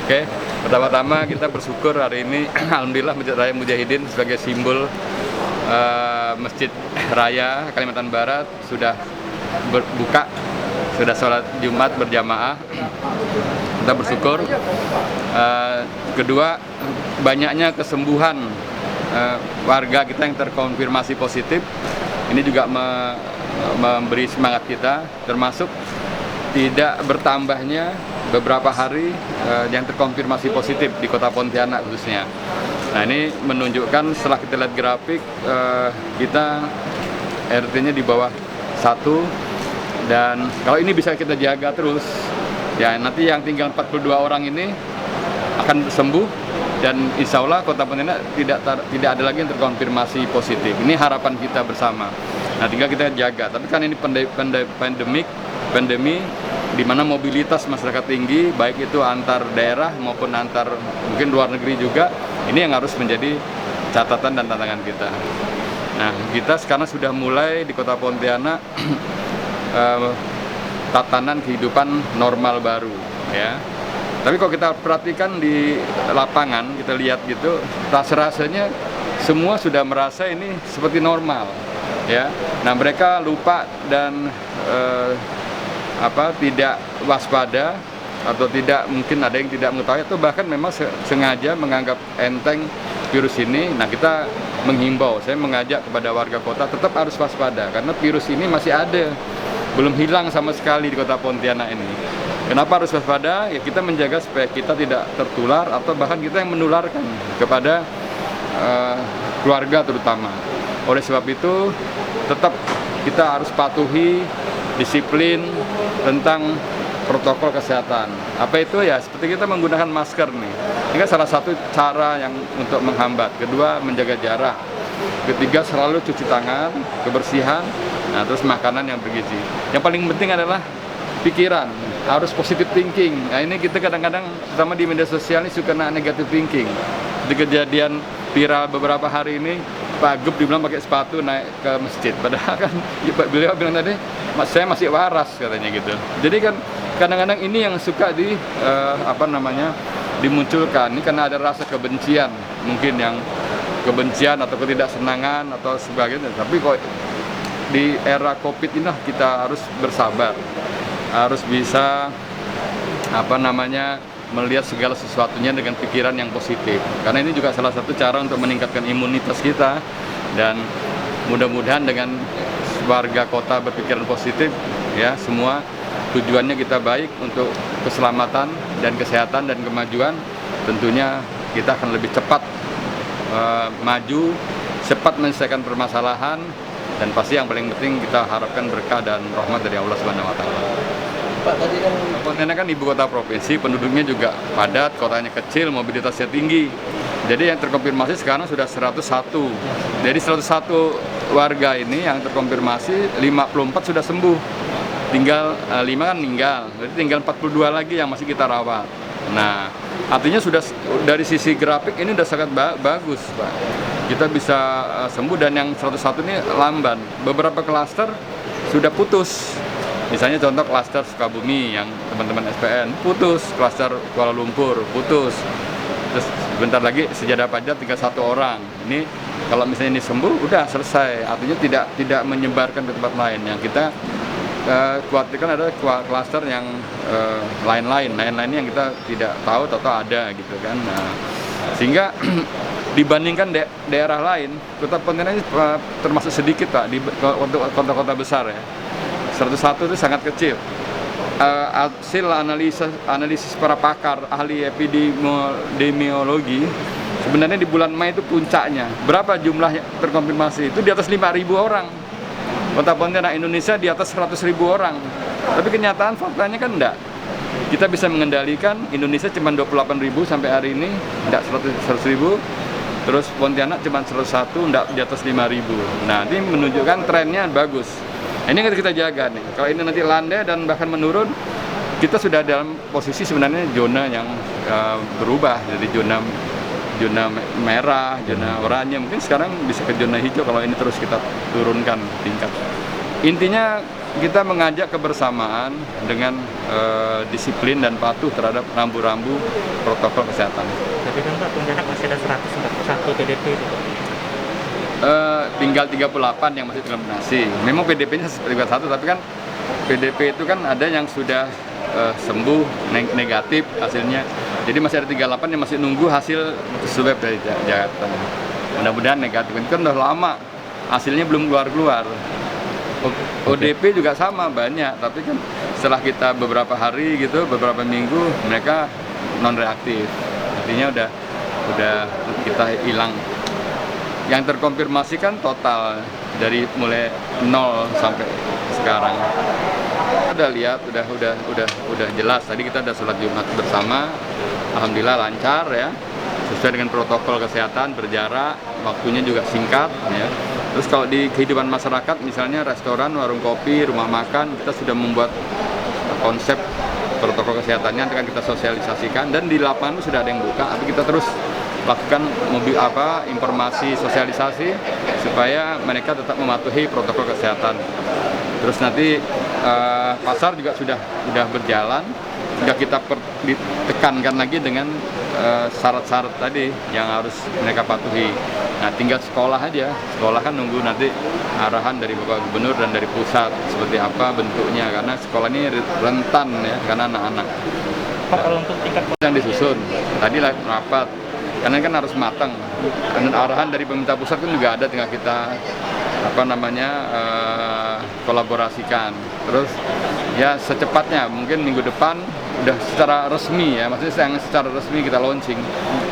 Oke, pertama-tama kita bersyukur hari ini alhamdulillah Masjid Raya Mujahidin sebagai simbol Masjid Raya Kalimantan Barat sudah berbuka, sudah sholat Jumat berjamaah. Kita bersyukur. Kedua, banyaknya kesembuhan warga kita yang terkonfirmasi positif. Ini juga memberi semangat kita, termasuk tidak bertambahnya beberapa hari yang terkonfirmasi positif di Kota Pontianak khususnya. Nah, ini menunjukkan setelah kita lihat grafik, kita RT-nya di bawah 1, dan kalau ini bisa kita jaga terus, ya nanti yang tinggal 42 orang ini akan sembuh, dan insya Allah Kota Pontianak tidak ada lagi yang terkonfirmasi positif. Ini harapan kita bersama. Nah, tinggal kita jaga. Tapi kan ini pandemi di mana mobilitas masyarakat tinggi, baik itu antar daerah maupun antar mungkin luar negeri juga. Ini yang harus menjadi catatan dan tantangan kita. Nah, kita sekarang sudah mulai di Kota Pontianak tatanan kehidupan normal baru, ya. Tapi kalau kita perhatikan di lapangan, kita lihat gitu, rasanya semua sudah merasa ini seperti normal, ya. Nah, mereka lupa dan tidak waspada, atau tidak, mungkin ada yang tidak mengetahui, atau bahkan memang sengaja menganggap enteng virus ini. Nah, kita menghimbau, saya mengajak kepada warga kota tetap harus waspada, karena virus ini masih ada, belum hilang sama sekali di Kota Pontianak ini. Kenapa harus waspada? Ya, kita menjaga supaya kita tidak tertular, atau bahkan kita yang menularkan kepada keluarga terutama. Oleh sebab itu, tetap kita harus patuhi disiplin tentang protokol kesehatan. Apa itu? Ya seperti kita menggunakan masker nih. Ini kan salah satu cara yang untuk menghambat. Kedua, menjaga jarak. Ketiga, selalu cuci tangan, kebersihan. Nah, terus makanan yang bergizi. Yang paling penting adalah pikiran, harus positive thinking. Nah, ini kita kadang-kadang, terutama di media sosial ini, suka negative thinking. Di kejadian viral beberapa hari ini, Pak Gub dibilang pakai sepatu naik ke masjid. Padahal kan beliau bilang tadi, saya masih waras katanya gitu. Jadi kan kadang-kadang ini yang suka dimunculkan. Ini karena ada rasa kebencian, mungkin yang kebencian atau ketidaksenangan atau sebagainya. Tapi kok di era Covid ini kita harus bersabar, harus bisa melihat segala sesuatunya dengan pikiran yang positif. Karena ini juga salah satu cara untuk meningkatkan imunitas kita, dan mudah-mudahan dengan warga kota berpikiran positif, ya semua tujuannya kita baik untuk keselamatan dan kesehatan dan kemajuan. Tentunya kita akan lebih cepat maju, cepat menyelesaikan permasalahan, dan pasti yang paling penting kita harapkan berkah dan rahmat dari Allah Subhanahu wa taala. Pak, tadi kan Pontianak kan ibu kota provinsi, penduduknya juga padat, kotanya kecil, mobilitasnya tinggi. Jadi yang terkonfirmasi sekarang sudah 101. Dari 101 warga ini yang terkonfirmasi, 54 sudah sembuh. Tinggal 5 kan meninggal. Jadi tinggal 42 lagi yang masih kita rawat. Nah, artinya sudah dari sisi grafik ini sudah sangat bagus, Pak. Kita bisa sembuh, dan yang 101 ini lamban. Beberapa klaster sudah putus. Misalnya contoh klaster Sukabumi yang teman-teman SPN putus, klaster Kuala Lumpur putus. Terus sebentar lagi Sejadah Fajar tinggal 1 orang. Ini kalau misalnya ini sembuh, udah selesai. Artinya tidak menyebarkan ke tempat lain. Yang kita khawatirkan adalah klaster yang lain-lainnya yang kita tidak tahu atau ada gitu kan. Nah, sehingga dibandingkan daerah lain, Kota Pontianak ini termasuk sedikit, Pak, untuk kota-kota besar ya. 101 itu sangat kecil. Hasil analisis para pakar ahli epidemiologi, sebenarnya di bulan Mei itu puncaknya. Berapa jumlah yang terkonfirmasi? Itu di atas 5.000 orang. Kota Pontianak Indonesia di atas 100.000 orang. Tapi kenyataan faktanya kan enggak. Kita bisa mengendalikan, Indonesia cuma 28.000 sampai hari ini, enggak 100.000. Terus Pontianak cuma 101, enggak di atas 5.000. Nah, ini menunjukkan trennya bagus. Ini yang kita jaga nih. Kalau ini nanti landai dan bahkan menurun, kita sudah dalam posisi sebenarnya zona yang berubah jadi zona merah, zona oranye. Mungkin sekarang bisa ke zona hijau kalau ini terus kita turunkan tingkat. Intinya kita mengajak kebersamaan dengan disiplin dan patuh terhadap rambu-rambu protokol kesehatan. Tapi kan Pak, Pontianak masih ada 141 PDP itu. Tinggal 38 yang masih terkonfirmasi. Memang PDP-nya 1, tapi kan PDP itu kan ada yang sudah sembuh negatif hasilnya. Jadi masih ada 38 yang masih nunggu hasil swab dari Jakarta. Mudah-mudahan negatif. Itu kan udah lama, hasilnya belum keluar. ODP juga sama banyak, tapi kan setelah kita beberapa hari gitu, beberapa minggu mereka non reaktif. Artinya udah kita hilang. Yang terkonfirmasi kan total dari mulai 0 sampai sekarang. Udah lihat, udah jelas. Tadi kita udah sholat Jumat bersama, alhamdulillah lancar ya, sesuai dengan protokol kesehatan, berjarak, waktunya juga singkat ya. Terus kalau di kehidupan masyarakat, misalnya restoran, warung kopi, rumah makan, kita sudah membuat konsep protokol kesehatannya, akan kita sosialisasikan, dan di lapangan sudah ada yang buka, tapi kita terus lakukan informasi sosialisasi supaya mereka tetap mematuhi protokol kesehatan. Terus nanti pasar juga sudah berjalan, sudah kita ditekankan lagi dengan syarat-syarat tadi yang harus mereka patuhi. Nah, tinggal sekolah aja. Sekolah kan nunggu nanti arahan dari Bapak Gubernur dan dari pusat seperti apa bentuknya, karena sekolah ini rentan ya, karena anak-anak. Pak, kalau untuk tingkat yang disusun tadi rapat, karena kan harus matang. Dan arahan dari pemerintah pusat kan juga ada, tinggal kita kolaborasikan. Terus ya secepatnya mungkin minggu depan udah secara resmi ya, maksudnya secara resmi kita launching.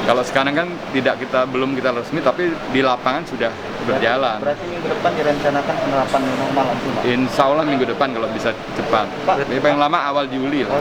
Kalau sekarang kan belum kita resmi, tapi di lapangan sudah berjalan. Berarti minggu depan direncanakan penerapan normal langsung, Pak? Insya Allah minggu depan kalau bisa cepat. Tapi paling lama awal Juli lah.